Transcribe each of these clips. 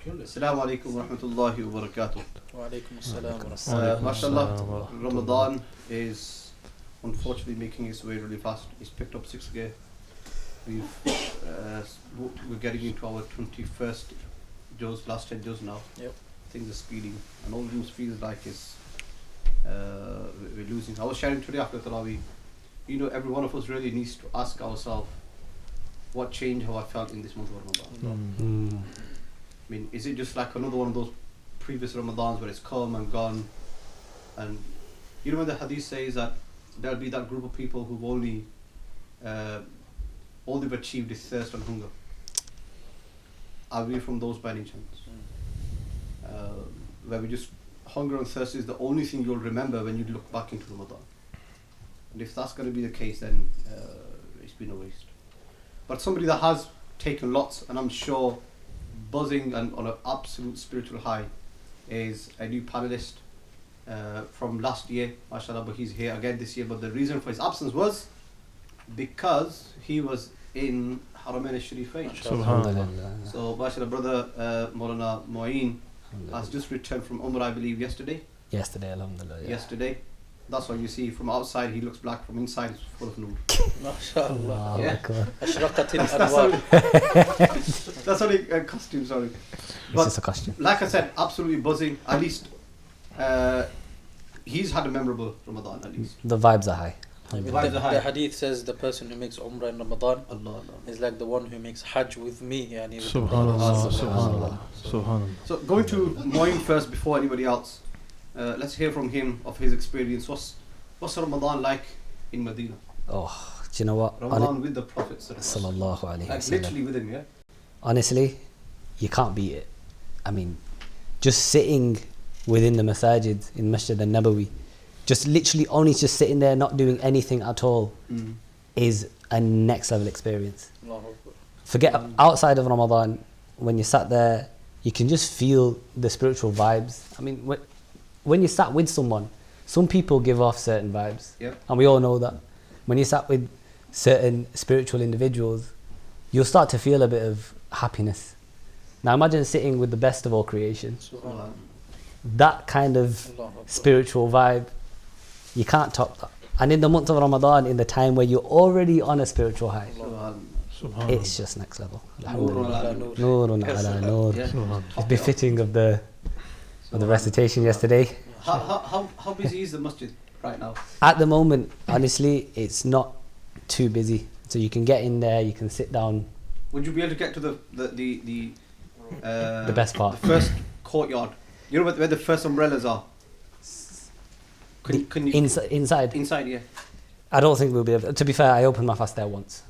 Assalamu alaikum wa rahmatullahi wa barakatuh. Wa alaikum assalam wa rahmatullahi. MashaAllah, Ramadan is unfortunately making its way really fast. It's picked up 6 gear. We're getting into our 21st juz, last 10 juz now. Yep. Things are speeding, and all it feels like is we're losing. I was sharing today after Tarawih, every one of us really needs to ask ourselves, what change have I felt in this month of Ramadan? I mean, is it just like another one of those previous Ramadans where it's come and gone? And when the hadith says that there'll be that group of people who've only all they've achieved is thirst and hunger. Are we from those by any chance? Where we just, hunger and thirst is the only thing you'll remember when you look back into Ramadan. And if that's going to be the case, then it's been a waste. But somebody that has taken lots, and I'm sure buzzing and on an absolute spiritual high, is a new panelist from last year, mashallah, but he's here again this year. But the reason for his absence was because he was in Haramain al-Sharifain. Subhanallah. So mashallah, brother Molana Moeen has just returned from Umrah, I believe, yesterday. Alhamdulillah. Yeah. Yesterday. That's why you see from outside he looks black, from inside he's full of noor. MashaAllah. Yeah. Ashraqat al-anwar. That's only a costume, sorry. It's just a costume. Like I said, absolutely buzzing. At least he's had a memorable Ramadan, at least. The vibes are high. The hadith says the person who makes Umrah in Ramadan Allah. is like the one who makes Hajj with me. Subhanallah. So going to Moeen first before anybody else. Let's hear from him of his experience. What's Ramadan like in Medina? Oh, do you know what? Ramadan with the Prophet Sallallahu Alaihi like Wasallam. literally with him, yeah? Honestly, you can't beat it. I mean, just sitting within the masajid in Masjid al-Nabawi, just literally only just sitting there not doing anything at all is a next level experience. Forget outside of Ramadan, when you sat there, you can just feel the spiritual vibes. I mean, when you sat with someone, some people give off certain vibes, and we all know that. When you sat with certain spiritual individuals, you'll start to feel a bit of happiness. Now imagine sitting with the best of all creation. That kind of spiritual vibe, you can't top that. And in the month of Ramadan, in the time where you're already on a spiritual high, it's just next level. Noorun ala noor. It's befitting of the recitation yesterday. How busy is the masjid right now? At the moment, honestly, it's not too busy. So you can get in there, you can sit down. Would you be able to get to the best part? The first courtyard. You know where the first umbrellas are? Can you inside? Inside, yeah. I don't think we'll be able to. To be fair, I opened my fast there once.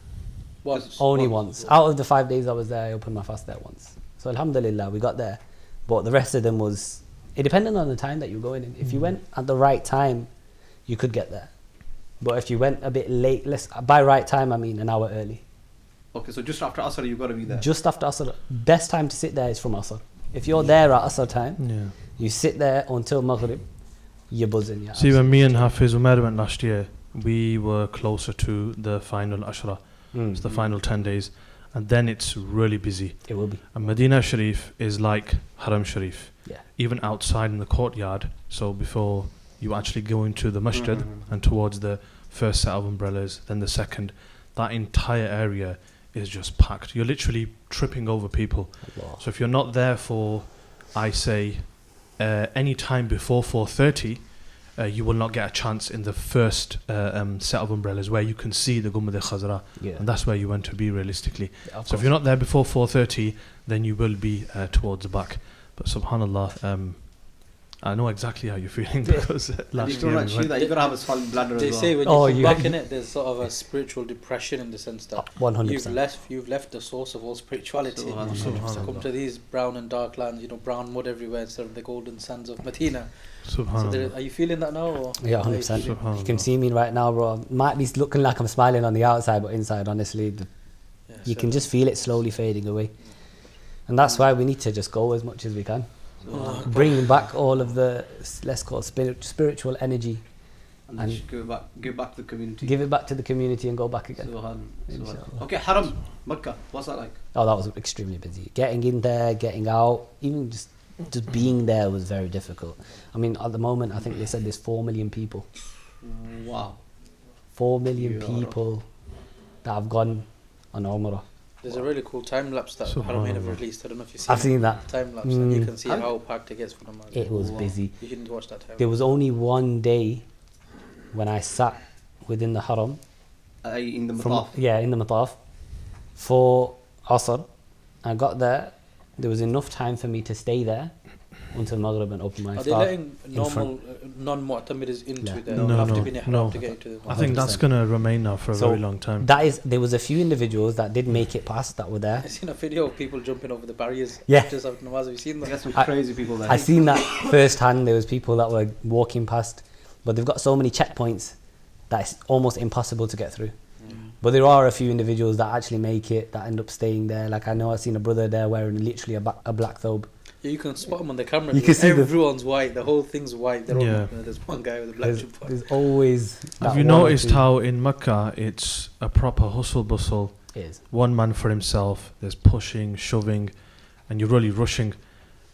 Only once. Out of the 5 days I was there, I opened my fast there once. So alhamdulillah, we got there. But the rest of them was, it depended on the time that you were going in. If you went at the right time, you could get there. But if you went a bit late, by right time I mean an hour early. Okay, so just after Asr you've got to be there. Just after Asr. Best time to sit there is from Asr. If you're there at Asr time, you sit there until Maghrib, you're buzzing. Yeah, see, when me and Hafiz Ozair went last year, we were closer to the final Ashra. It's the final 10 days. And then it's really busy. It will be. And Medina Sharif is like Haram Sharif. Yeah. Even outside in the courtyard, so before you actually go into the masjid and towards the first set of umbrellas, then the second, that entire area is just packed. You're literally tripping over people. Allah. So if you're not there for, I say, any time before 4:30, you will not get a chance in the first set of umbrellas where you can see the Gummad al-Khazra, and that's where you want to be realistically. So if you're not there before 4:30, then you will be towards the back. But subhanallah, I know exactly how you're feeling because last year you've got to have a solid bladder they as well. say when you come back in it, there's sort of a spiritual depression in the sense that 100%. you've left the source of all spirituality to come to these brown and dark lands, brown mud everywhere instead of the golden sands of Medina. So are you feeling that now? Or yeah, 100%. You can see me right now, bro. Might be looking like I'm smiling on the outside, but inside, honestly, you can just feel it slowly fading away. And that's why we need to just go as much as we can. Bring back all of the, let's call it spiritual energy And then give back to the community. Give it back to the community and go back again. Subhanallah. Okay, Haram, Makkah, what's that like? Oh, that was extremely busy. Getting in there, getting out, even just being there was very difficult. I mean, at the moment, I think they said there's 4 million people. Wow. 4 million people that have gone on Umrah. There's a really cool time lapse that Haramain have released. I don't know if you've seen I've seen that. Time lapse, and you can see how packed it gets for them. It was busy. You shouldn't watch that time. There was only one day when I sat within the Haram. In the Mataf? In the Mataf. For Asr. I got there. There was enough time for me to stay there until Maghrib and open my iftar. Are they letting normal non-Mu'tamirs into there? No. Have to be in Ihram to get into the I think that's going to remain now for a very long time. There was a few individuals that did make it past that were there. I've seen a video of people jumping over the barriers. Yeah. Just after namaz. Have you seen that? There's some crazy people there. I seen that firsthand. There was people that were walking past, but they've got so many checkpoints that it's almost impossible to get through. But there are a few individuals that actually make it, that end up staying there. Like I know I've seen a brother there wearing literally a black thobe. Yeah, you can spot them on the camera. You can see everyone's white. The whole thing's white. They're all, there's one guy with a black jumper. There's always. Have you noticed how in Mecca it's a proper hustle bustle? It is. One man for himself. There's pushing, shoving, and you're really rushing.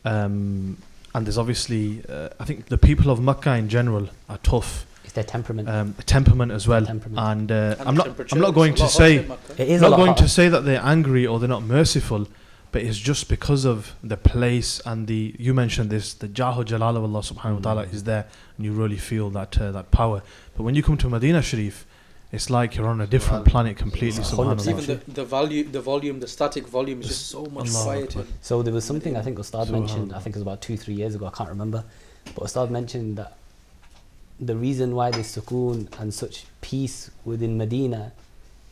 And there's obviously, I think the people of Mecca in general are tough. It's their temperament. Temperament as well. And I'm not going to say that they're angry or they're not merciful, but it's just because of the place and you mentioned this, the Jahu Jalal of Allah subhanahu wa ta'ala is there, and you really feel that power. But when you come to Medina Sharif, it's like you're on a different planet completely. Subhanallah. Even the volume, the static volume is just so much quieter. So there was something I think Ustad mentioned, I think it was about 2-3 years ago, I can't remember, but Ustad mentioned that the reason why there's sukoon and such peace within Medina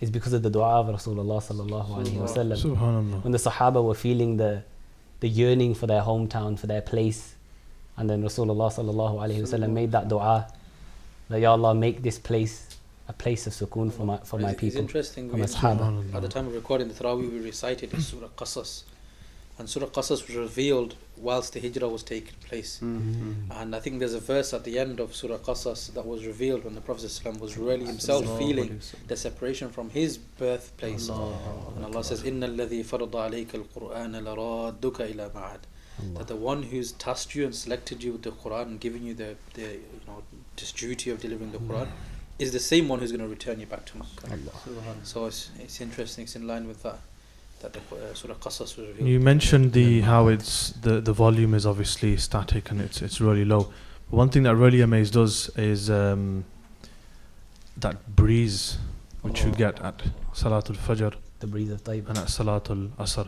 is because of the dua of Rasulullah sallallahu alaihi wasallam. Subhanallah. When the Sahaba were feeling the yearning for their hometown, for their place, and then Rasulullah sallallahu alaihi wasallam made that dua that Ya Allah, make this place a place of sukoon for my people. It's interesting. At the time of recording the Tarawih, we recited Surah Qasas, and Surah Qasas was revealed whilst the Hijrah was taking place. And I think there's a verse at the end of Surah Qasas that was revealed when the Prophet ﷺ was really himself feeling the separation from his birthplace. And Allah says, إِنَّ الَّذِي فَرَضَ عَلَيْكَ الْقُرْآنَ لَرَادُّكَ إِلَى مَعَادٍ. That the one who's tasked you and selected you with the Quran and given you this duty of delivering the Quran is the same one who's going to return you back to Makkah. So it's interesting, it's in line with that the Surah Qasas was revealed. You mentioned how it's the volume is obviously static and it's really low. But one thing that really amazed us is that breeze which you get at Salatul Fajr, the breeze of Taib, and at Salatul Asr.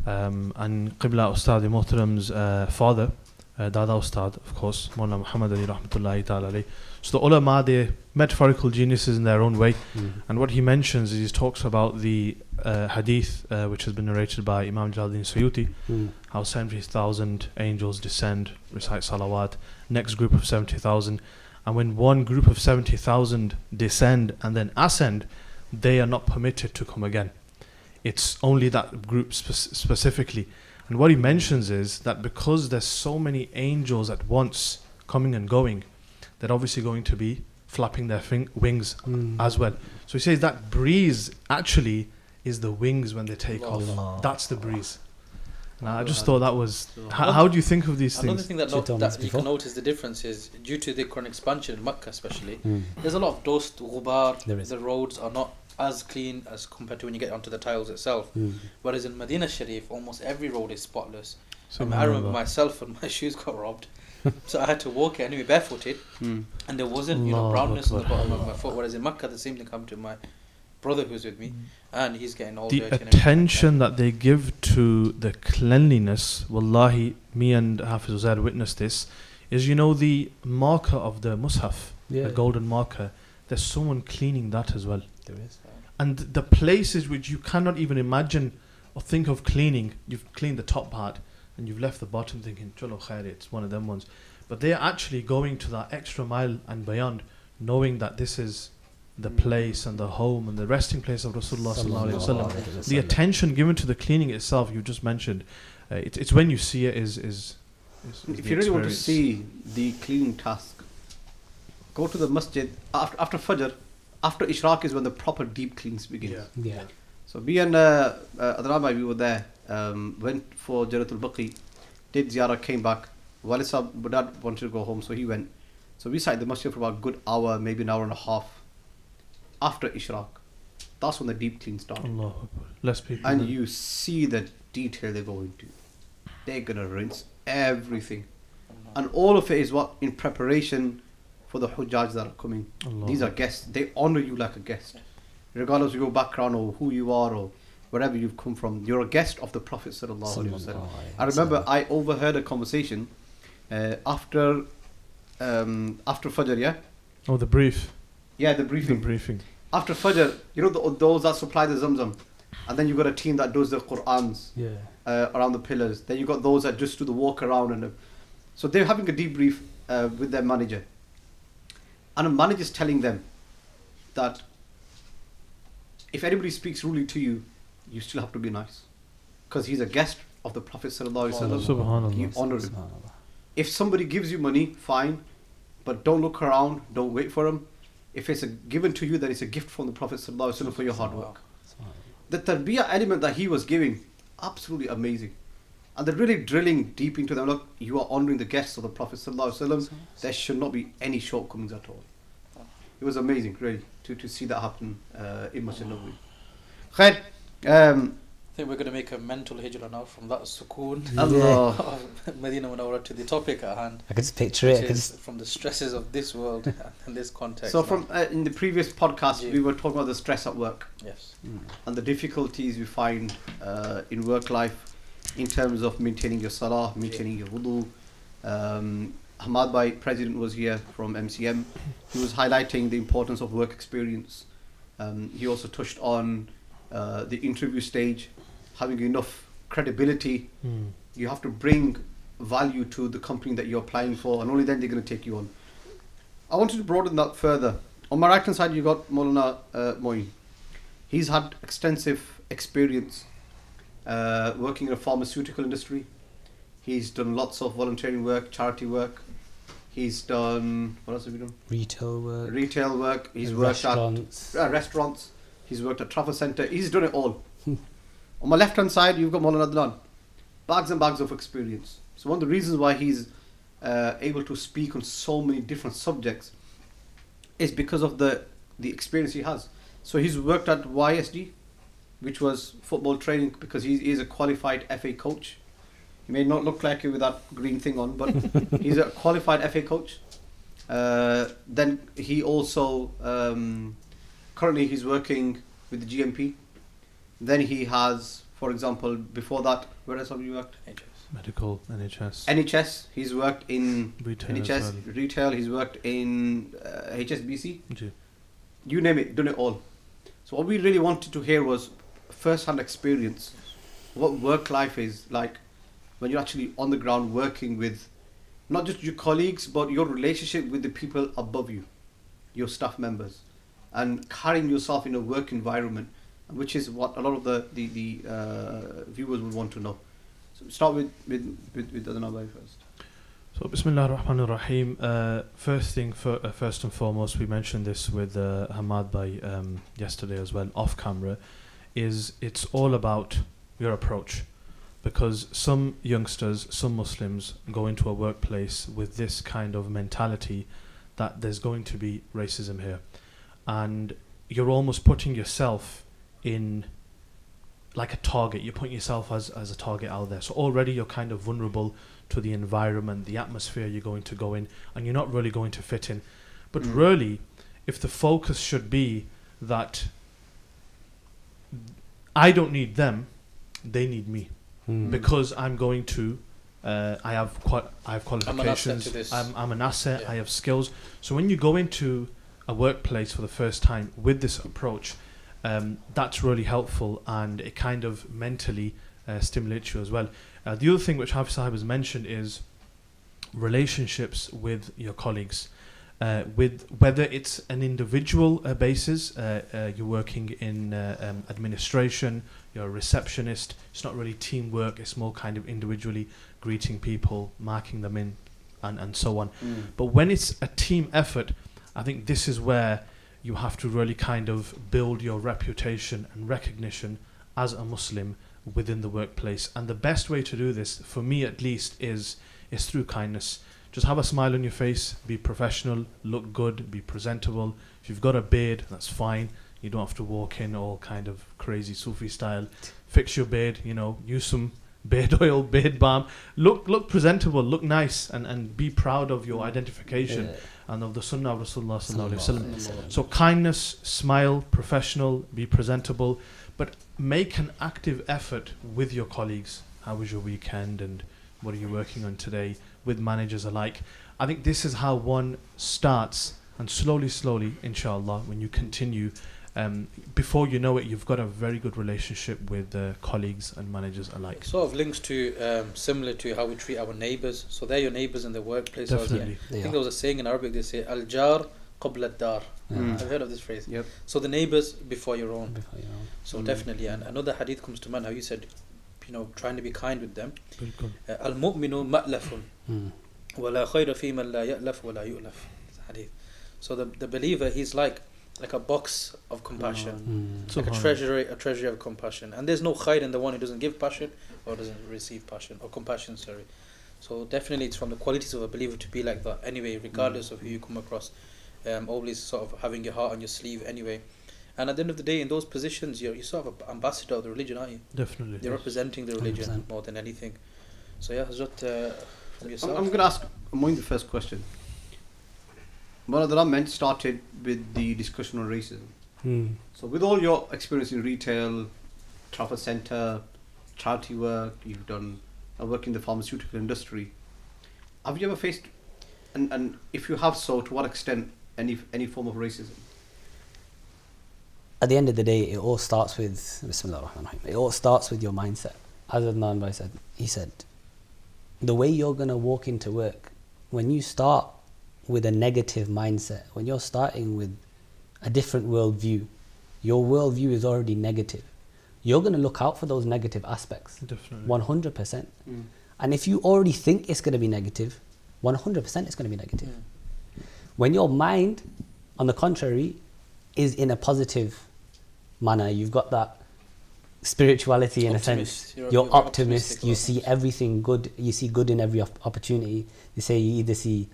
And Qibla Ustad Muhtaram's father, Dada Ustad, of course, Molana Muhammad Ali Rahmatullahi Ta'ala alayhi. So the ulama, they're metaphorical geniuses in their own way. And what he mentions is he talks about the hadith which has been narrated by Imam Jalaluddin Suyuti, how 70,000 angels descend, recite salawat, next group of 70,000, and when one group of 70,000 descend and then ascend, they are not permitted to come again. It's only that group specifically. And what he mentions is that because there's so many angels at once coming and going, they're obviously going to be flapping their wings as well. So he says that breeze actually is the wings when they take off. That's the breeze. And I just thought that was... How do you think of these Another things? thing that you can notice the difference is, due to the current expansion in Makkah especially, there's a lot of dust, ghubar, the roads are not as clean as compared to when you get onto the tiles itself. Whereas in Medina Sharif, almost every road is spotless. I remember myself when my shoes got robbed. So I had to walk it anyway barefooted, and there wasn't brownness on the bottom of my foot. Whereas in Makkah, the same thing happened to my brother who's with me, and he's getting all dirty. The attention that they give to the cleanliness, wallahi, me and Hafiz Ozair witnessed this, is the marker of the Mus'haf, the golden marker. There's someone cleaning that as well. There is. And the places which you cannot even imagine or think of cleaning, you've cleaned the top part and you've left the bottom thinking, Chalo khair, it's one of them ones. But they're actually going to that extra mile and beyond, knowing that this is the place and the home and the resting place of Rasulullah sallallahu alaihi wasallam. The attention given to the cleaning itself, you just mentioned, it's when you see it is if you really want to see the cleaning task go to the masjid after Fajr. After Ishraq is when the proper deep cleans begins. Yeah. So me and Adnan, we were there. Went for Jaratul Baqi, did ziyarah, came back. Walid Sahab, Dad wanted to go home, so he went. So we sat in the masjid for about a good hour, maybe an hour and a half. After Ishraq, that's when the deep clean started. Allahu Akbar. Less people. And you see the detail they go into. They're gonna rinse everything, and all of it is what in preparation for the Hujjaj that are coming. Allah. These are guests. They honor you like a guest, regardless of your background or who you are or wherever you've come from. You're a guest of the Prophet sallallahu alaihi wasallam. I remember I overheard a conversation after Fajr. Yeah. Oh, the brief. Yeah, the briefing. The briefing. After Fajr, you know those that supply the Zamzam, and then you got a team that does the Qur'ans around the pillars. Then you got those that just do the walk around, and so they're having a debrief with their manager, and the manager's telling them that if anybody speaks rudely to you, you still have to be nice, because he's a guest of the Prophet sallallahu alaihi wasallam. Subhanallah. You honor him. If somebody gives you money, fine, but don't look around, don't wait for him. If it's given to you, then it's a gift from the Prophet sallallahu alaihi wasallam for your hard work. The tarbiyah element that he was giving, absolutely amazing. And they're really drilling deep into them. Look, you are honouring the guests of the Prophet sallallahu alaihi wasallam. There should not be any shortcomings at all. It was amazing, really, to see that happen in Masjid Nabawi. Khair, I think we're going to make a mental hijrah now from that sukoon Allah. of Medina Munawwara to the topic at hand. I could just picture which it. I could is just, from the stresses of this world and this context. So now. from in the previous podcast, we were talking about the stress at work. Yes. And the difficulties we find in work life in terms of maintaining your salah, maintaining your wudu. Hamad Bhai, president, was here from MCM. He was highlighting the importance of work experience. He also touched on the interview stage, having enough credibility. You have to bring value to the company that you're applying for, and only then they're going to take you on. I wanted to broaden that further. On my right hand side, you got Molana Moeen. He's had extensive experience working in the pharmaceutical industry. He's done lots of volunteering work, charity work. He's done, what else have you done? Retail work. He's worked at restaurants. He's worked at travel centre. He's done it all. On my left hand side, you've got Molana Adnan. Bags and bags of experience. So one of the reasons why he's able to speak on so many different subjects is because of the experience he has. So he's worked at YSG, which was football training, because he is a qualified FA coach. He may not look like it with that green thing on, but he's a qualified FA coach. Then he also, currently he's working with the GMP. Then he has, for example, before that, where else have you worked? Medical, NHS. NHS, he's worked in Retail NHS, as well. retail, he's worked in HSBC. Ji. You name it, done it all. So what we really wanted to hear was first-hand experience, what work life is like when you're actually on the ground working with not just your colleagues, but your relationship with the people above you, your staff members, and carrying yourself in a work environment, which is what a lot of the viewers would want to know. So start with Adnan Bhai first. So Bismillah ar-Rahman ar-Rahim. First and foremost, we mentioned this with Hamad Bhai yesterday as well, off camera, is it's all about your approach. Because some youngsters, some Muslims go into a workplace with this kind of mentality that there's going to be racism here. And you're almost putting yourself in like a target. You're putting yourself as a target out there. So already you're kind of vulnerable to the environment, the atmosphere you're going to go in, and you're not really going to fit in. But really, if the focus should be that I don't need them, they need me. Because I'm going to, I have qualifications. I'm an asset. I have skills. So when you go into a workplace for the first time with this approach, that's really helpful, and it kind of mentally stimulates you as well. The other thing which Hafiz has mentioned is relationships with your colleagues. With whether it's an individual basis, you're working in administration, you're a receptionist, it's not really teamwork, it's more kind of individually greeting people, marking them in, and so on. But when it's a team effort, I think this is where you have to really kind of build your reputation and recognition as a Muslim within the workplace. And the best way to do this, for me at least, is through kindness. Just have a smile on your face, be professional, look good, be presentable. If you've got a beard, that's fine. You don't have to walk in all kind of crazy Sufi style. Fix your beard, use some beard oil, beard balm. Look presentable, look nice, and be proud of your identification and of the Sunnah of Rasulullah sallallahu alaihi wasallam. So kindness, smile, professional, be presentable, but make an active effort with your colleagues. How was your weekend and what are you working on today? With managers alike. I think this is how one starts, and slowly, inshallah, when you continue, before you know it, you've got a very good relationship with colleagues and managers alike. It sort of links to similar to how we treat our neighbours. So they're your neighbours in the workplace. Definitely. I think there was a saying in Arabic, they say, Al-jar qabla ad-dar. I've heard of this phrase. Yep. So the neighbours before your own. So Mm. definitely. And another hadith comes to mind, how you said, trying to be kind with them. Al-mu'minu ma'lafun. وَلَا خَيْرَ فِي مَنْ لَا يَأْلَفُ وَلَا يُؤْلَفُ. Hadith. So the believer, he's like a box of compassion, like a treasury of compassion. And there's no khair in the one who doesn't give passion or doesn't receive passion or compassion. Sorry. So definitely, it's from the qualities of a believer to be like that. Anyway, regardless of who you come across, always sort of having your heart on your sleeve. Anyway, and at the end of the day, in those positions, you're sort of an ambassador of the religion, aren't you? Definitely. You're representing the religion 100%. more than anything. So yeah, Hazrat, from yourself. I'm going to ask Moeen the first question. Brother Ahmed started with the discussion on racism. So with all your experience in retail, travel centre, charity work, you've done work in the pharmaceutical industry, have you ever faced, and if you have so, to what extent, any form of racism? At the end of the day, it all starts with Bismillah ar-Rahman ar-Rahim. It all starts with your mindset. As Adnan Bhai said, he said, the way you're going to walk into work, when you start with a negative mindset, when you're starting with a different worldview, your worldview is already negative. You're going to look out for those negative aspects. Definitely. 100%. And if you already think it's going to be negative, 100% it's going to be negative. When your mind, on the contrary, is in a positive manner, you've got that spirituality in Optimist. a sense. You're You're optimist. optimistic You about see things. everything good. You see good in every opportunity. They say you either see,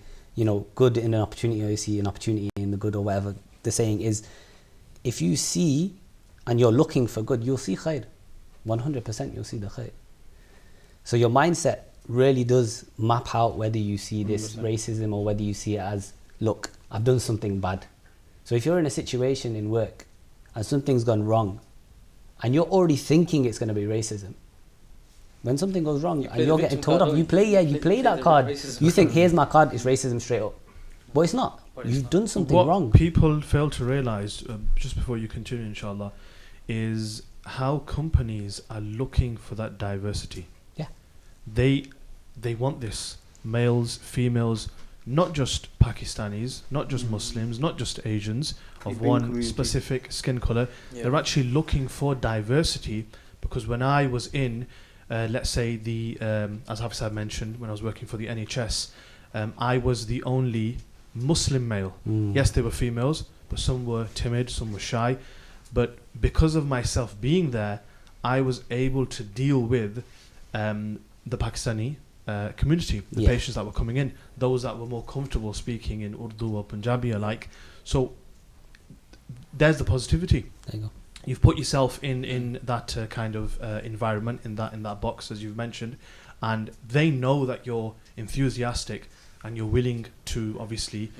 good in an opportunity, or you see an opportunity in the good, or whatever. The saying is, if you see and you're looking for good, you'll see khair. 100% you'll see the khair. So your mindset really does map out whether you see this 100%. racism or whether you see it as, look, I've done something bad. So if you're in a situation in work and something's gone wrong, and you're already thinking it's going to be racism, when something goes wrong and play you're the getting victim told card, off, don't you play you play that the card. racism You think, card. here's my card, it's racism straight up. But it's not. But it's You've not. done something What wrong. people fail to realize, just before you continue, inshallah, is how companies are looking for that diversity. Yeah. They want this. Males, females, not just Pakistanis, not just Muslims, not just Asians of Keeping one community. specific skin color. Yeah. They're actually looking for diversity, because when I was in, let's say as Hafiz had mentioned, when I was working for the NHS, I was the only Muslim male. Yes, there were females, but some were timid, some were shy. But because of myself being there, I was able to deal with the Pakistani community, the Yeah. patients that were coming in, those that were more comfortable speaking in Urdu or Punjabi alike. So there's the positivity. There you go. You've put yourself in that kind of environment, in that box, as you've mentioned, and they know that you're enthusiastic and you're willing to obviously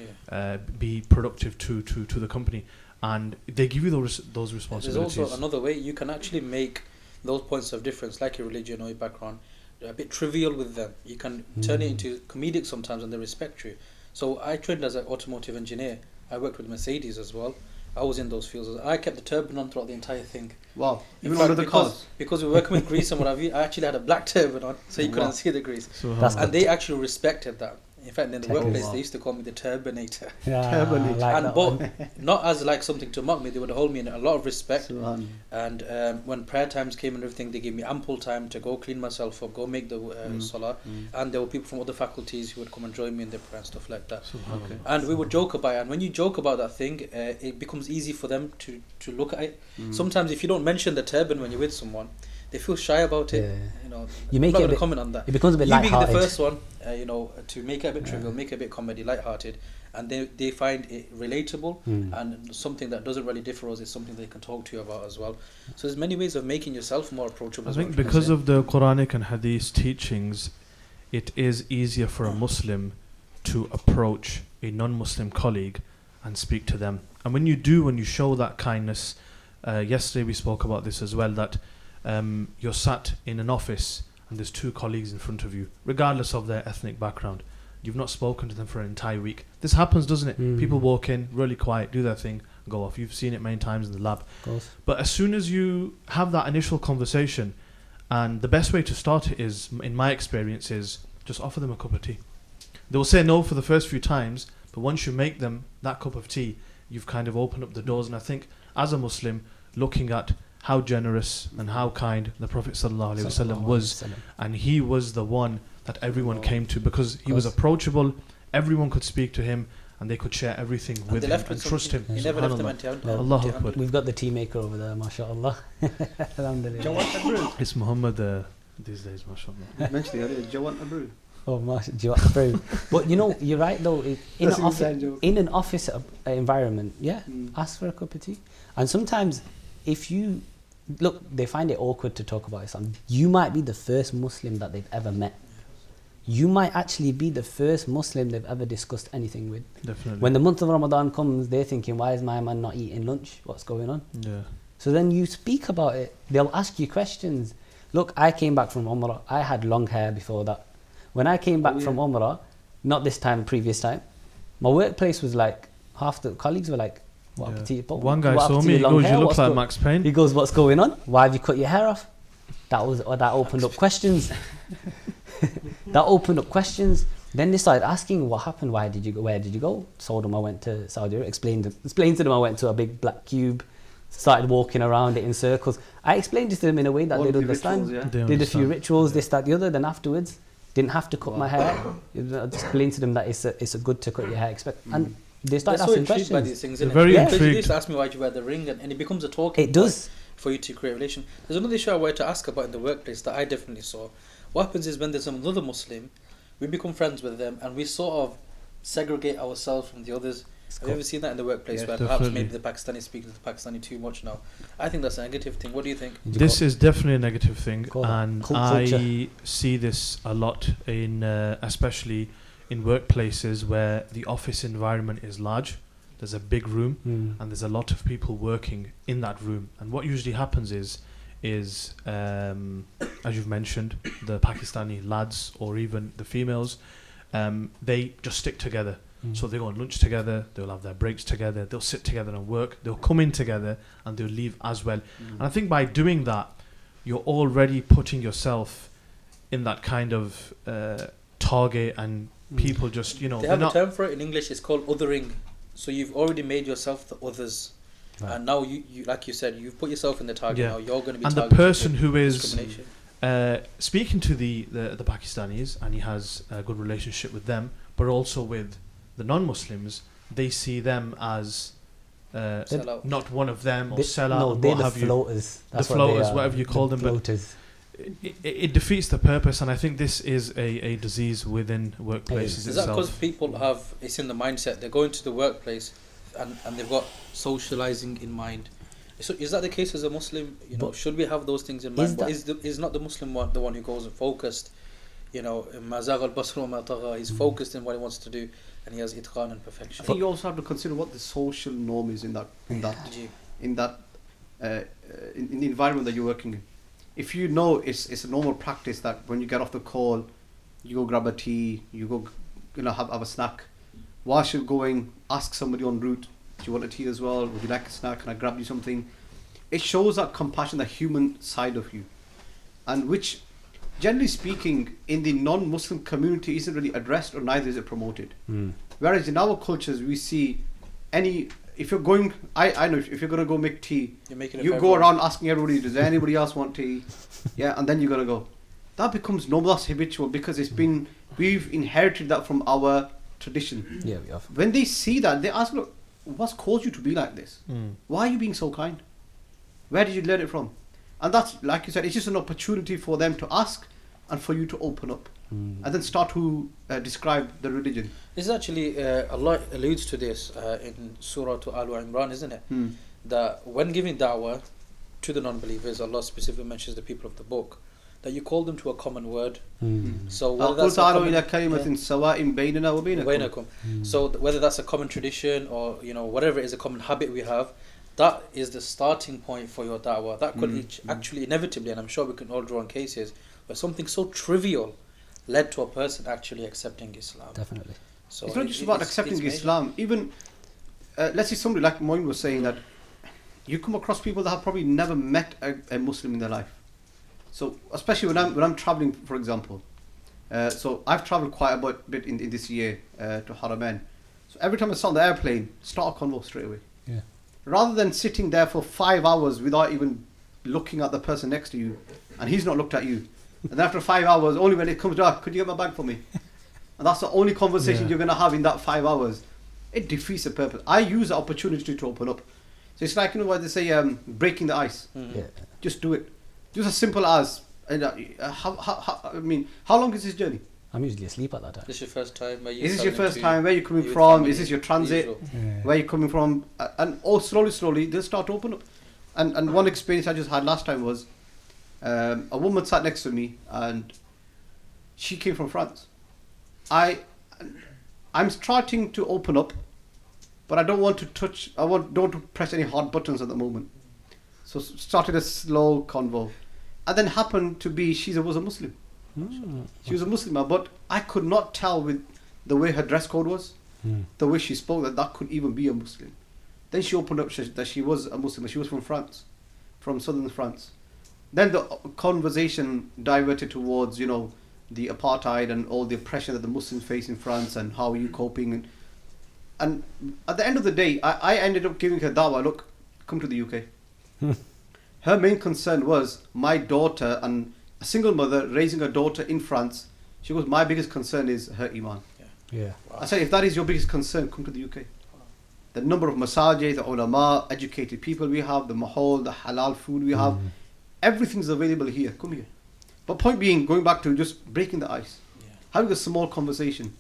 be productive to the company, and they give you those responsibilities. There's also another way you can actually make those points of difference, like your religion or your background, a bit trivial with them. You can turn it into comedic sometimes, and they respect you. So I trained as an automotive engineer. I worked with Mercedes as well. I was in those fields. I kept the turban on throughout the entire thing. Wow. In Even fact, under the cars. because we were working with grease and what have you, I actually had a black turban on, so you couldn't Wow. see the grease. So That's And they actually respected that. In fact, in the Checkers. workplace, they used to call me the Turbinator. Yeah, Turbulent. I like And that but one. not as like something to mock me. They would hold me in a lot of respect. Subhanallah. And when prayer times came and everything, they gave me ample time to go clean myself up, go make the salah. And there were people from other faculties who would come and join me in the prayer and stuff like that. Okay. And we would joke about it. And when you joke about that thing, it becomes easy for them to look at it. Sometimes if you don't mention the turban when you're with someone, they feel shy about it. Yeah. You know, You make I'm not it a going to bit- comment on that. It becomes a bit You being the light-hearted. first one, to make it a bit trivial, make it a bit comedy, light-hearted, and they find it relatable and something that doesn't really differ us is something they can talk to you about as well. So there's many ways of making yourself more approachable. I as think well. because of the Quranic and Hadith teachings, it is easier for a Muslim to approach a non-Muslim colleague and speak to them. And when you show that kindness, yesterday we spoke about this as well, that you're sat in an office and there's two colleagues in front of you, regardless of their ethnic background. You've not spoken to them for an entire week. This happens, doesn't it? People walk in, really quiet, do their thing, go off. You've seen it many times in the lab. But as soon as you have that initial conversation, and the best way to start it is, in my experience, is just offer them a cup of tea. They will say no for the first few times, but once you make them that cup of tea, you've kind of opened up the doors. And I think as a Muslim, looking at how generous and how kind the Prophet ﷺ was, and he was the one that everyone came to because he was approachable, everyone could speak to him and they could share everything with him and trust him. He never left them Subhanallah. Allahu Akbar. We've got the tea maker over there, mashallah. Alhamdulillah. It's Muhammad these days, mashallah. You mentioned it earlier. Do you want a brew? Oh, do you want to brew? But you know, you're right though. In an office environment, ask for a cup of tea. And sometimes, if you look, they find it awkward to talk about Islam. You might be the first Muslim that they've ever met. You might actually be the first Muslim they've ever discussed anything with. Definitely. When the month of Ramadan comes, they're thinking, "Why is my man not eating lunch? What's going on?" Yeah. So then you speak about it. They'll ask you questions. Look, I came back from Umrah. I had long hair before that. When I came back from Umrah, not this time, previous time, my workplace was like, half the colleagues were like, what happened to you? One guy saw me, he goes, you look like Max Payne. He goes, what's going on? Why have you cut your hair off? That opened up questions. That opened up questions. Then they started asking, what happened? Why did you go? Where did you go? Told them I went to Saudi Arabia. Explained to them I went to a big black cube. Started walking around it in circles. I explained it to them in a way that they'd understand. Did a few rituals, this, that, the other. Then afterwards, didn't have to cut my hair. I just explained to them that it's a good to cut your hair. And they started asking questions. By these things, they're very intrigued. They used to ask me why you wear the ring, and it becomes a talking It does. for you to create a relation. There's another issue I wanted to ask about in the workplace that I definitely saw. What happens is when there's another Muslim, we become friends with them and we sort of segregate ourselves from the others. Have you ever seen that in the workplace where perhaps maybe the Pakistani speak to the Pakistani too much now? I think that's a negative thing. What do you think? This is definitely a negative thing, and Culture. I see this a lot in, especially in workplaces where the office environment is large. There's a big room, and there's a lot of people working in that room. And what usually happens is as you've mentioned, the Pakistani lads or even the females, they just stick together. So they go on lunch together, they'll have their breaks together, they'll sit together and work, they'll come in together and they'll leave as well. And I think by doing that, you're already putting yourself in that kind of target, and people just, you know, they have a term for it in English, it's called othering. So you've already made yourself the others. Right. And now you like you said, you've put yourself in the target. Now you're going to be and targeted. The person who is speaking to the Pakistanis, and he has a good relationship with them, but also with the non-Muslims, they see them as not one of them, or sellout. No, they're the floaters. The floaters, whatever you call them. Floaters. But it defeats the purpose, and I think this is a disease within workplaces itself. Is that because people have, it's in the mindset, they're going to the workplace and they've got socializing in mind? So is that the case as a Muslim? You know, should we have those things in mind? Is not the Muslim one the one who goes and focused? You know, he's focused in what he wants to do, and he has itqan and perfection. I think you also have to consider what the social norm is in the environment that you're working in. If you know it's a normal practice that when you get off the call, you go grab a tea, you go have a snack. Whilst you're going, ask somebody en route, do you want a tea as well? Would you like a snack? Can I grab you something? It shows that compassion, the human side of you, and which generally speaking, in the non-Muslim community isn't really addressed, or neither is it promoted. Whereas in our cultures, we see if you're going, I know if you're going to go make tea, you go around asking everybody, does anybody else want tea? Yeah, and then you're going to go. That becomes normal, that's habitual, because we've inherited that from our tradition. Yeah, we have. When they see that, they ask, look, what's caused you to be like this? Why are you being so kind? Where did you learn it from? And that's, like you said, it's just an opportunity for them to ask and for you to open up and then start to describe the religion. This actually, Allah alludes to this in Surah to Al Imran, isn't it? That when giving da'wah to the non-believers, Allah specifically mentions the people of the book, that you call them to a common word. So whether that's So whether that's a common tradition or whatever it is, a common habit we have, that is the starting point for your da'wah. That could actually inevitably, and I'm sure we can all draw on cases where something so trivial led to a person actually accepting Islam. Definitely. So it's not just about accepting Islam. Even let's say somebody like Moeen was saying, that you come across people that have probably never met a Muslim in their life. So especially when I'm traveling, for example, so I've travelled quite a bit in this year to Haramain. So every time I sit on the airplane, start a convo straight away. Yeah. Rather than sitting there for 5 hours without even looking at the person next to you, and he's not looked at you, and after 5 hours, only when it comes to, could you get my bag for me? And that's the only conversation you're going to have in that 5 hours. It defeats the purpose. I use the opportunity to open up. So it's like, what they say, breaking the ice. Yeah. Just do it. Just as simple as, how long is this journey? I'm usually asleep at that time. This is your first time? Is this your first time? Where are you coming from? Is this your transit? Where are you coming from? And slowly, they'll start to open up. And one experience I just had last time was, a woman sat next to me and she came from France. I'm starting to open up, but I don't want to touch, don't want to press any hard buttons at the moment. So started a slow convo. And then happened to be, she was a Muslim. She was a Muslimah, but I could not tell with the way her dress code was, the way she spoke, that could even be a Muslim. Then she opened up that she was a Muslim. She was from France, from southern France. Then the conversation diverted towards, the apartheid and all the oppression that the Muslims face in France and how are you coping. And at the end of the day, I ended up giving her dawah, look, come to the UK. Her main concern was my daughter, and a single mother raising a daughter in France. She goes, my biggest concern is her iman. Yeah. I said, if that is your biggest concern, come to the UK. The number of masajid, the ulama, educated people we have, the mahol, the halal food we have, everything's available here. Come here. But point being, going back to just breaking the ice, having a small conversation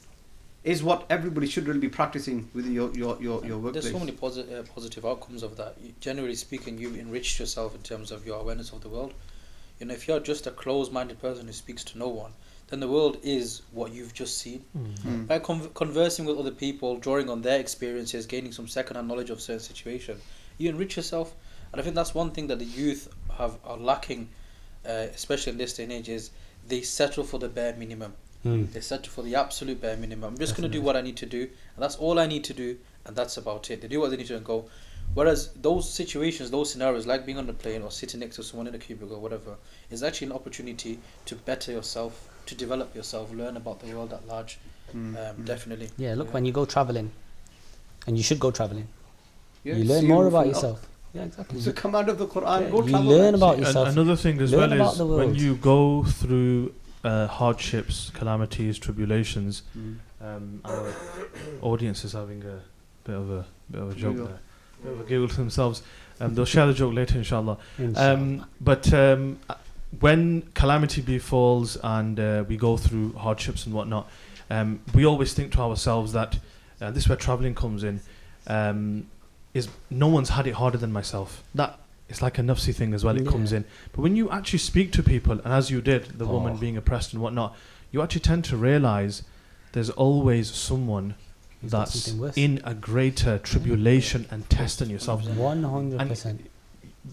is what everybody should really be practicing within your workplace. There's so many positive outcomes of that. Generally speaking, you've enriched yourself in terms of your awareness of the world. If you're just a closed-minded person who speaks to no one, then the world is what you've just seen. By conversing with other people, drawing on their experiences, gaining some second-hand knowledge of certain situation, you enrich yourself. And I think that's one thing that the youth are lacking, especially in this day and age, is they settle for the bare minimum. They settle for the absolute bare minimum. I'm just going to do what I need to do, and that's all I need to do, and that's about it. They do what they need to do and go. Whereas those situations, those scenarios, like being on a plane or sitting next to someone in a cubicle or whatever, is actually an opportunity to better yourself, to develop yourself, learn about the world at large. Definitely. Yeah, look, when you go travelling, and you should go travelling, you learn more about yourself. Yeah, exactly. It's a command of the Quran. Yeah, go you travel. learn about yourself. Another thing as Learn well about is the when world. you go through hardships, calamities, tribulations, our audience is having a bit of a joke there, a bit of a giggle to themselves. They'll share the joke later, inshallah. But when calamity befalls and we go through hardships and whatnot, we always think to ourselves that this is where travelling comes in. Is no one's had it harder than myself. That it's like a nafsi thing as well. It comes in. But when you actually speak to people, and as you did, the woman being oppressed and whatnot, you actually tend to realise there's always someone that's in a greater tribulation and test than yourself. 100%.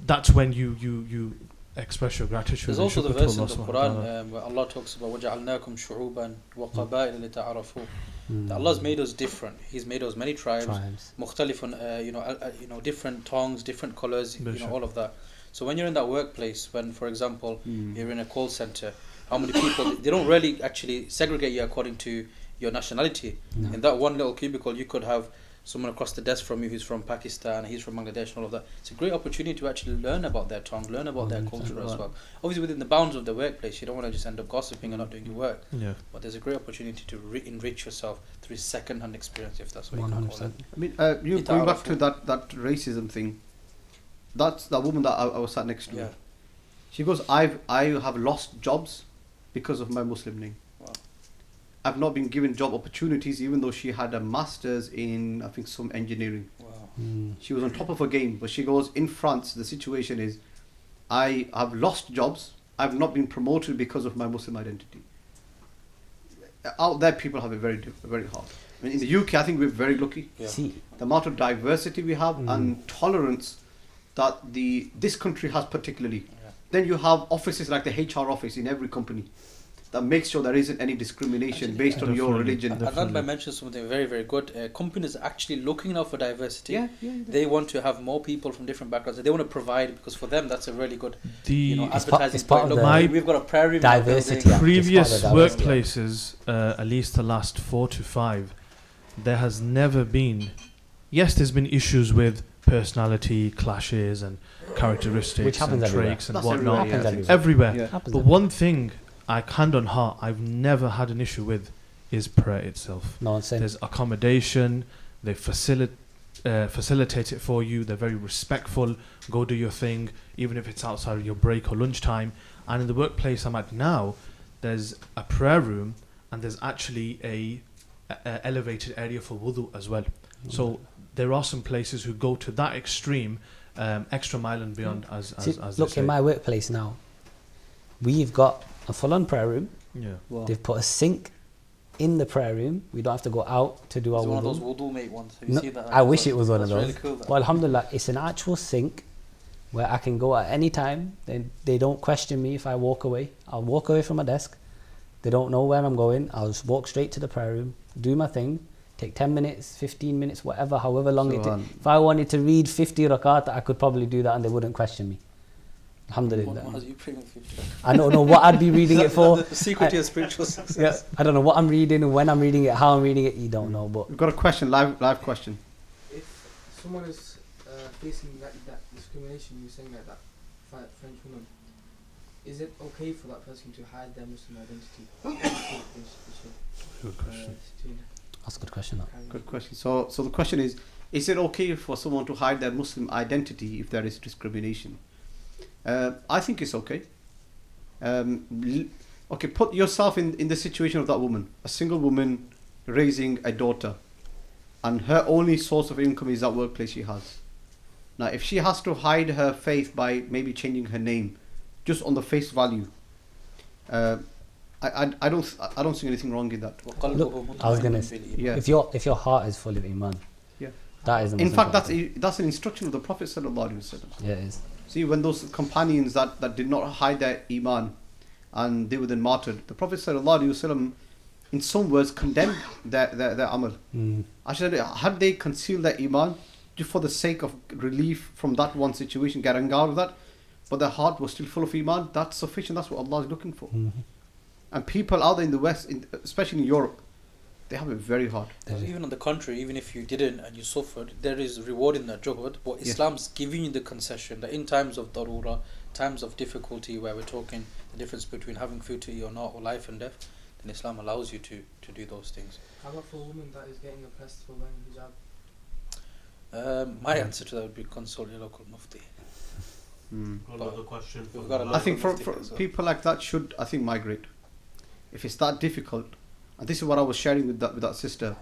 That's when you express your gratitude. There's also the verse in the Quran where Allah talks about وَجَعَلْنَاكُمْ شُعُوبًا وَقَبَائِلَ لِتَعَرَفُوا. That Allah's made us different. He's made us many tribes. مختلف, different tongues, different colours, all of that. So when you're in that workplace, when, for example, you're in a call center, how many people. They don't really actually segregate you according to your nationality. No. In that one little cubicle, you could have someone across the desk from you who's from Pakistan, he's from Bangladesh, and all of that. It's a great opportunity to actually learn about their tongue, learn about their culture as well. Obviously, within the bounds of the workplace, you don't want to just end up gossiping and not doing your work. Yeah. But there's a great opportunity to enrich yourself through second-hand experience, if that's what you can call it. I mean, you going back to that racism thing. That's the woman that I was sat next to. Yeah. She goes, I have lost jobs because of my Muslim name. Wow. I've not been given job opportunities, even though she had a master's in, I think, some engineering. Wow. She was on top of her game, but she goes, in France, the situation is, I have lost jobs. I've not been promoted because of my Muslim identity. Out there, people have it very hard. I mean, in the UK, I think we're very lucky. Yeah. See, The amount of diversity we have and tolerance that this country has particularly. Yeah. Then you have offices like the HR office in every company that makes sure there isn't any discrimination based on your religion. Adnan mentioned something very, very good. Companies are actually looking now for diversity. Yeah. They want to have more people from different backgrounds. They want to provide, because for them that's a really good It's advertising part point. of Look, the we've got a prayer room. diversity act. Previous It's part of the diversity workplaces, at least the last 4 to 5, there has never been. Yes, there's been issues with personality clashes and characteristics Which happens and everywhere. traits and That's whatnot. everywhere, Happens yeah. Everywhere. Yeah. Happens But everywhere. one thing I hand on heart I've never had an issue with is prayer itself. No, it's There's accommodation. They facilitate it for you. They're very respectful. Go do your thing, even if it's outside of your break or lunchtime. And in the workplace I'm at now, there's a prayer room and there's actually a elevated area for wudu as well. So there are some places who go to that extreme, extra mile and beyond. As look, they in say. my workplace now, we've got a full-on prayer room. Yeah. Wow. They've put a sink in the prayer room. We don't have to go out to do our It's one of those wudu. wudu mate ones. Have you No, seen that? I wish it was one of That's those. really cool, that. But alhamdulillah, it's an actual sink where I can go at any time. They don't question me if I walk away. I'll walk away from my desk. They don't know where I'm going. I'll just walk straight to the prayer room, do my thing, take 10 minutes, 15 minutes, whatever, however long it takes. If I wanted to read 50 rakat, I could probably do that and they wouldn't question me. Alhamdulillah. What are you praying for? I don't know what I'd be reading it for. The secret to your spiritual success. Yeah, I don't know what I'm reading and when I'm reading it, how I'm reading it, you don't know. But We've got a question, live question. If someone is facing that discrimination, you're saying like that French woman, is it okay for that person to hide their Muslim identity? Good question. that's a good question. That. Good question. So the question is it okay for someone to hide their Muslim identity if there is discrimination? I think it's okay. Okay, put yourself in the situation of that woman, a single woman raising a daughter, and her only source of income is that workplace she has. Now, if she has to hide her faith by maybe changing her name, just on the face value, I don't see anything wrong in that. Look, I was gonna say, Yeah. if your heart is full of iman, Yeah. that is the In most fact, important that's an instruction of the Prophet sallallahu alaihi wasallam. thing. Yeah, it is. See, when those companions that did not hide their iman and they were then martyred, the Prophet sallallahu alaihi wasallam, in some words, condemned their amal. Actually, had they concealed their iman just for the sake of relief from that one situation, getting out of that, but their heart was still full of iman, that's sufficient. That's what Allah is looking for. And people out there in the West, especially in Europe, they have it very hard. Even on the contrary, even if you didn't and you suffered, there is reward in that juhud. But Yes. Islam's giving you the concession that in times of darura, times of difficulty, where we're talking the difference between having food to eat or not, or life and death, then Islam allows you to do those things. How about for a woman that is getting oppressed for wearing hijab? My answer to that would be consult your local mufti. Another question. We've got a I lot think of for mufti as well. people like that should, I think, migrate. If it's that difficult, and this is what I was sharing with that sister,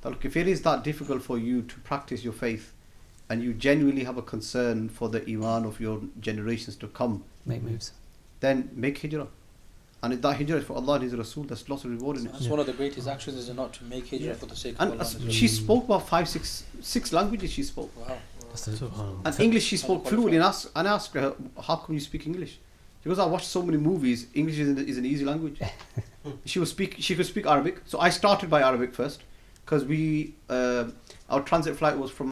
that look, if it is that difficult for you to practice your faith, and you genuinely have a concern for the iman of your generations to come, Make moves. then make hijrah. And if that hijrah is for Allah and His Rasul, there's lots of reward in it. That's one of the greatest actions, is it not, to make hijrah for the sake of And Allah. she spoke about six languages she spoke. Wow. That's it. And English she spoke fluently, and I asked her, how come you speak English? She goes, I watched so many movies, English is an easy language. She could speak Arabic. So I started by Arabic first, because our transit flight was from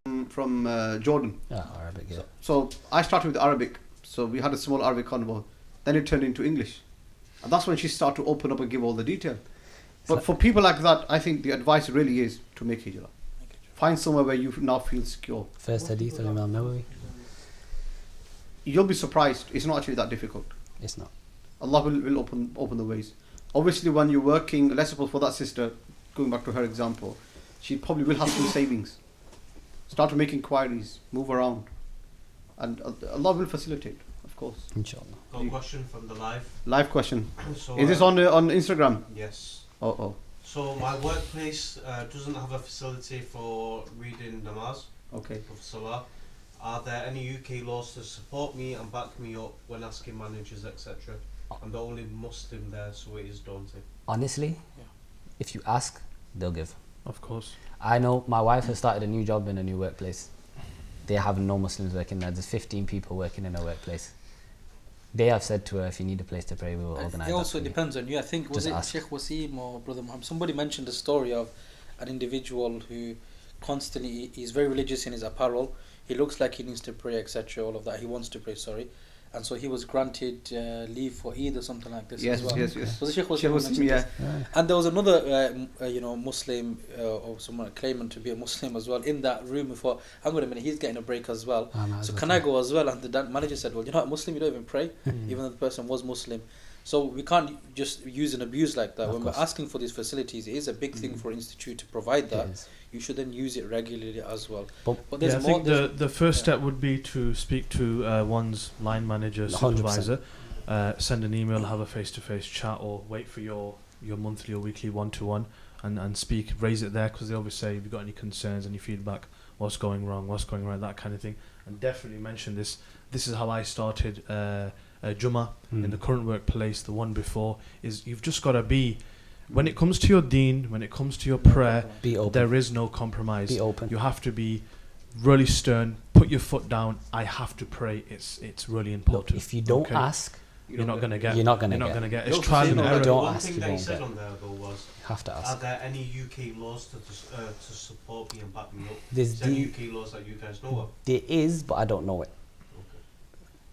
Jordan. Yeah, Arabic, yeah. So I started with Arabic. So we had a small Arabic convo. Then it turned into English. And that's when she started to open up and give all the detail. But for people like that, I think the advice really is to make hijrah. Find somewhere where you now feel secure. First hadith of Imam Nawawi. You'll be surprised. It's not actually that difficult. It's not. Allah will open the ways. Obviously, when you're working, let's suppose for that sister, going back to her example, she probably will have some savings. Start to make inquiries, move around, and Allah will facilitate, of course. Inshallah. Got a question from the live. Live question. So, Is this on Instagram? Yes. Oh. So my workplace doesn't have a facility for reading namaz, Okay. for salah. Are there any UK laws to support me and back me up when asking managers, etc.? I'm the only Muslim there, so it is daunting. Honestly, if you ask, they'll give. Of course. I know my wife has started a new job in a new workplace. They have no Muslims working there. There's 15 people working in a workplace. They have said to her, if you need a place to pray, we will organise. It also depends on you. I think, was Just it ask. Sheikh Wasim or Brother Muhammad? Somebody mentioned the story of an individual who constantly, he's very religious in his apparel. He looks like he needs to pray, etc. All of that. He wants to pray, sorry. And so he was granted leave for Eid or something like this as well. Yes. Was it Sheikh Wasim? Sheikh who Wasim, mentioned yeah. this? And there was another, Muslim or someone claiming to be a Muslim as well in that room. We thought, hang on a minute, he's getting a break as well. So can I go as well? And the manager said, well, you're not a Muslim, you don't even pray, even though the person was Muslim. So we can't just use and abuse like that. When we're asking for these facilities, it is a big thing for an institute to provide that. You should then use it regularly as well. But there's I think the first step would be to speak to one's line manager, supervisor, send an email, have a face-to-face chat, or wait for your monthly or weekly one-to-one and speak, raise it there, because they always say, if you've got any concerns, any feedback, what's going wrong, what's going right, that kind of thing. And definitely mention this. This is how I started Jummah in the current workplace. The one before is you've just got to be, when it comes to your deen, when it comes to your prayer, be open. there is no compromise. Be open. You have to be really stern. Put your foot down. I have to pray. It's really important. Look, if you don't ask, you're not going to get. You're not going to get. It's trial and error. Don't One ask, thing you that he won't said get. on there though was, You have to are ask. there any UK laws to support me and back me up? There's Is there any UK laws that you guys know of? There is, but I don't know it.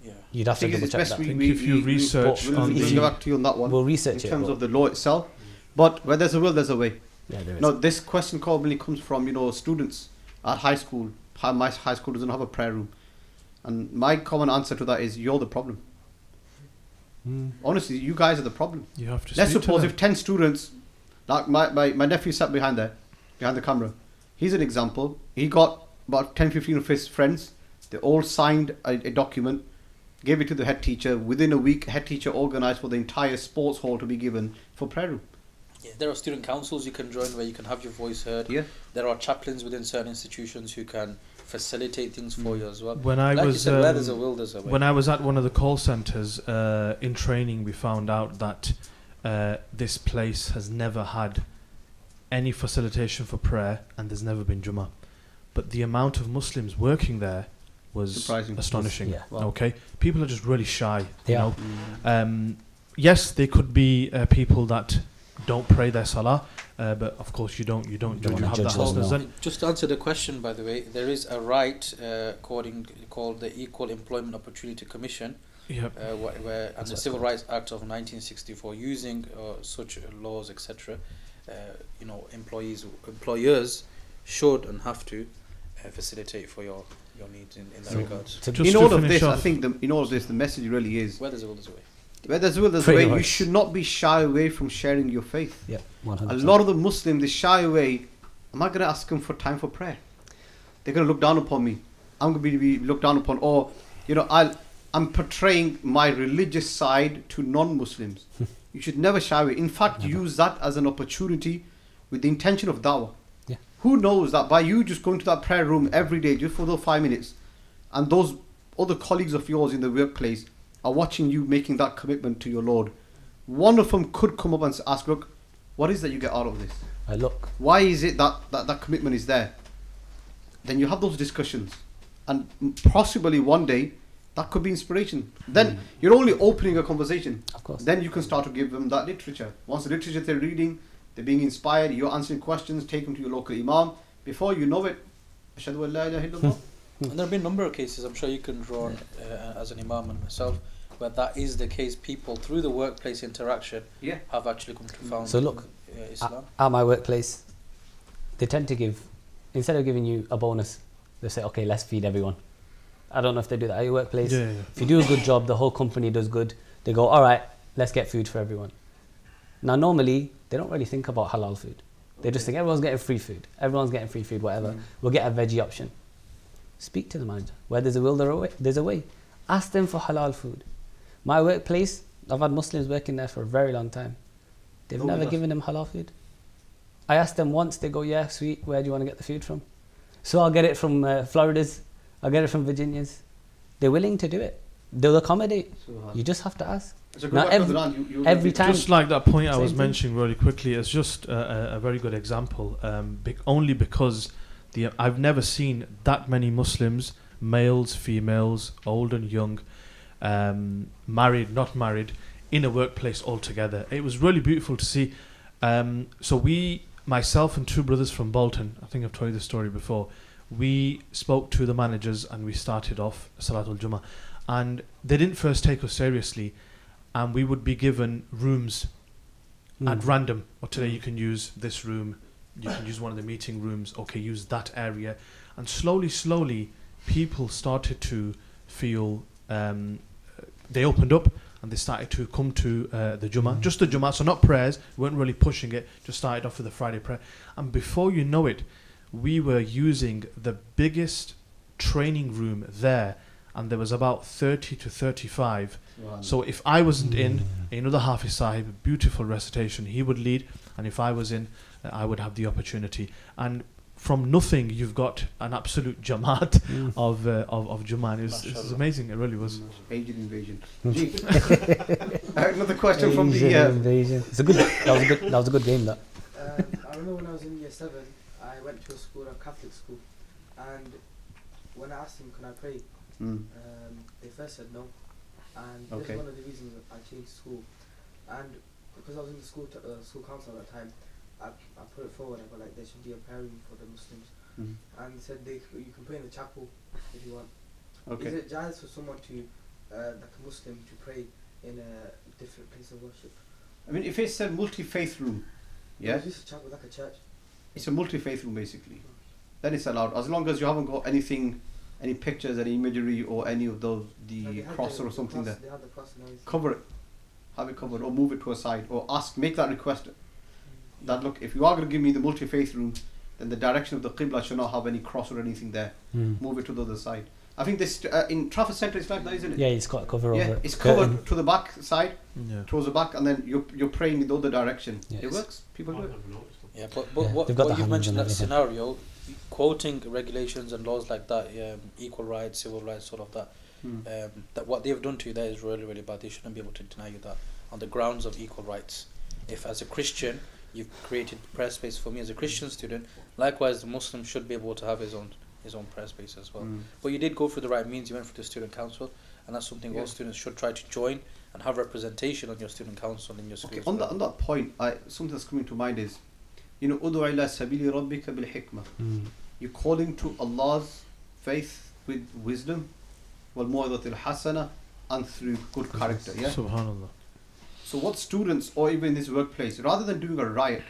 Yeah. You'd have to I think double it's check best that. I think if you research we'll on get the back to you on that one. We'll research in it. terms of the law itself. But where there's a will, there's a way. Yeah, there is. No, this question probably comes from students at high school. My high school doesn't have a prayer room, and my common answer to that is you're the problem. Honestly, you guys are the problem. you have to. Let's speak to suppose them. if 10 students, like my nephew sat behind the camera. He's an example. He got about 10-15 of his friends. They all signed a document, gave it to the head teacher. Within a week, head teacher organised for the entire sports hall to be given for prayer room. Yeah, there are student councils you can join where you can have your voice heard. Yeah. There are chaplains within certain institutions who can facilitate things for you as well. When I like was you said, where there's a will, there's a way. when I was at one of the call centres in training, we found out that this place has never had any facilitation for prayer, and there's never been Jummah. But the amount of Muslims working there was Surprising. astonishing. Yeah. Wow. Okay, people are just really shy. They you are. know. Yes, they could be people that don't pray their salah, but of course you don't wanna have judge that them, husnul no. zan. Just to answer the question, by the way, there is a right called the Equal Employment Opportunity Commission, Yep. where and the Civil Rights Act of 1964, using such laws, etc. Employers should and have to facilitate for your needs in that regards. To Just In to all of finish this, I off- think in all of this, the message really is Where there's a will, there's a way. where there's a will, there's a Pretty way. You much. should not be shy away from sharing your faith. Yeah, 100%. A lot of the Muslims, they shy away. Am I going to ask them for time for prayer? They're going to look down upon me. I'm going to be looked down upon. Or, I'm portraying my religious side to non-Muslims. You should never shy away. In fact, use that as an opportunity with the intention of da'wah. Yeah. Who knows that by you just going to that prayer room every day, just for those 5 minutes, and those other colleagues of yours in the workplace are watching you making that commitment to your Lord, one of them could come up and ask, look, what is that you get out of this? Look, Why is it that commitment is there? Then you have those discussions, and possibly one day that could be inspiration. Then you're only opening a conversation. of course. Then you can start to give them that literature. Once the literature they're reading, they're being inspired, you're answering questions, take them to your local imam. Before you know it, Ashhadu an la ilaha illallah. And there have been a number of cases, I'm sure you can draw on as an imam and myself, where that is the case, people through the workplace interaction Yeah. have actually come to found So look, Islam. At my workplace, they tend to give, instead of giving you a bonus, they say, okay, let's feed everyone. I don't know if they do that at your workplace. Yeah. If you do a good job, the whole company does good, they go, all right, let's get food for everyone. Now, normally, they don't really think about halal food. They just think everyone's getting free food. Everyone's getting free food, whatever. We'll get a veggie option. Speak to the manager. Where there's a will, there's a way. Ask them for halal food. My workplace, I've had Muslims working there for a very long time. They've never given them halal food. I asked them once, they go, yeah, sweet, where do you want to get the food from? So I'll get it from Florida's, I'll get it from Virginia's. They're willing to do it. They'll accommodate. You just have to ask. Now, every time. Just like that point I was Same thing. mentioning really quickly, it's just a very good example. Only because I've never seen that many Muslims, males, females, old and young, married, not married, in a workplace all together. It was really beautiful to see. So myself and two brothers from Bolton, I think I've told you this story before, we spoke to the managers and we started off Salatul Jummah. And they didn't first take us seriously, and we would be given rooms at random. Or today you can use this room, you can use one of the meeting rooms, okay, use that area. And slowly, people started to feel, they opened up and they started to come to the Jummah, just the Jummah, so not prayers, we weren't really pushing it, just started off with the Friday prayer. And before you know it, we were using the biggest training room there, and there was about 30 to 35. Wow. So if I wasn't in, another Hafiz Sahib, beautiful recitation, he would lead, and if I was in, I would have the opportunity. And from nothing, you've got an absolute jamaat of Jummah. And it was amazing, it really was. Asian invasion. Another question from the... invasion. It's a good, that was a good game, that. I remember when I was in year 7, I went to a Catholic school, and when I asked them, can I pray, they first said no, and this is one of the reasons that I changed school. And because I was in the school council at that time, I put it forward. I got like, there should be a prayer room for the Muslims, and they said you can pray in the chapel if you want. Is it Jaaiz for someone to like a Muslim to pray in a different place of worship? I mean, if it's a multi-faith room, yeah, It's just a chapel, like a church. it's a multi-faith room basically, then it's allowed, as long as you haven't got anything, any pictures, any imagery, or any of those, the cross or something there. They had the cross and everything. Cover it, have it covered, or move it to a side, or make that request. That look, if you are going to give me the multi-faith room, then the direction of the Qibla should not have any cross or anything there. Move it to the other side. I think this in Trafford Centre it's like that, isn't it? Yeah, it's got cover over it. It's covered to the back side, Yeah. towards the back, and then you're praying in the other direction. Yes. It works. People do it. Yeah, but Yeah, what they've got the you've hands mentioned, and that everything. scenario, quoting regulations and laws like that, equal rights, civil rights, sort of that, that what they've done to you there is really, really bad. They shouldn't be able to deny you that on the grounds of equal rights. If as a Christian, you've created prayer space for me as a Christian student, likewise the Muslim should be able to have his own prayer space as well. But you did go through the right means. You went for the student council, and that's something all students should try to join and have representation on your student council in your school. Okay, as on well. that point, something that's coming to mind is, udu ila sabili rabbika bil hikmah. You're calling to Allah's faith with wisdom, wal mu'adatil hasana, and through good character. Yeah. Subhanallah. So what students, or even in this workplace, rather than doing a riot,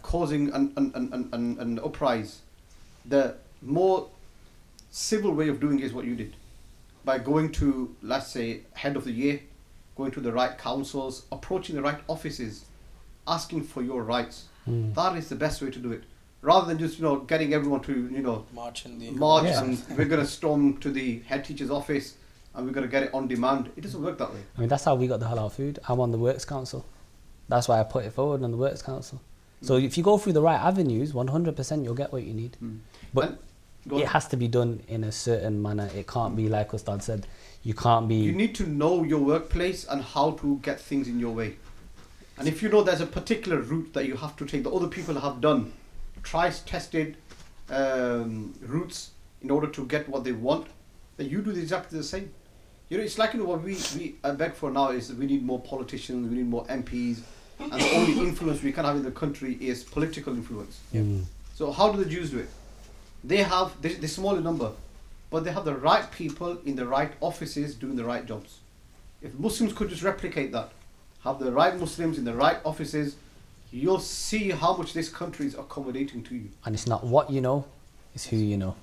causing an uprise, the more civil way of doing it is what you did. By going to, let's say, head of the year, going to the right councils, approaching the right offices, asking for your rights. That is the best way to do it. Rather than just, getting everyone to, March in the and we're going to storm to the head teacher's office and we're going to get it on demand. It doesn't work that way. I mean, that's how we got the halal food. I'm on the works council. That's why I put it forward on the works council. So if you go through the right avenues, 100% you'll get what you need. But it has to be done in a certain manner. It can't be like Ustad said. You can't be... You need to know your workplace and how to get things in your way. And if you know there's a particular route that you have to take that other people have done, tested routes in order to get what they want, then you do exactly the same. It's like what we beg for now is we need more politicians, we need more MPs, and the only influence we can have in the country is political influence. So how do the Jews do it? They have the smaller number, but they have the right people in the right offices doing the right jobs. If Muslims could just replicate that, have the right Muslims in the right offices, you'll see how much this country is accommodating to you. And it's not what you know, it's who you know.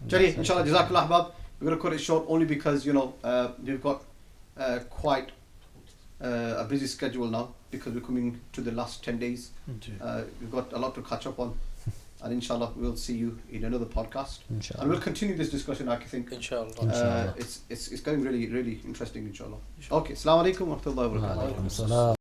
Jali, inshallah, jazakallah ahbab. We're going to cut it short only because, we've got quite a busy schedule now because we're coming to the last 10 days. We've got a lot to catch up on. And inshallah, we'll see you in another podcast. Inshallah. And we'll continue this discussion, I think. Inshallah. It's getting really, really interesting, inshallah. Okay, assalamu alaikum wa rahmatullahi wa barakatuh. Wa alaikum assalam.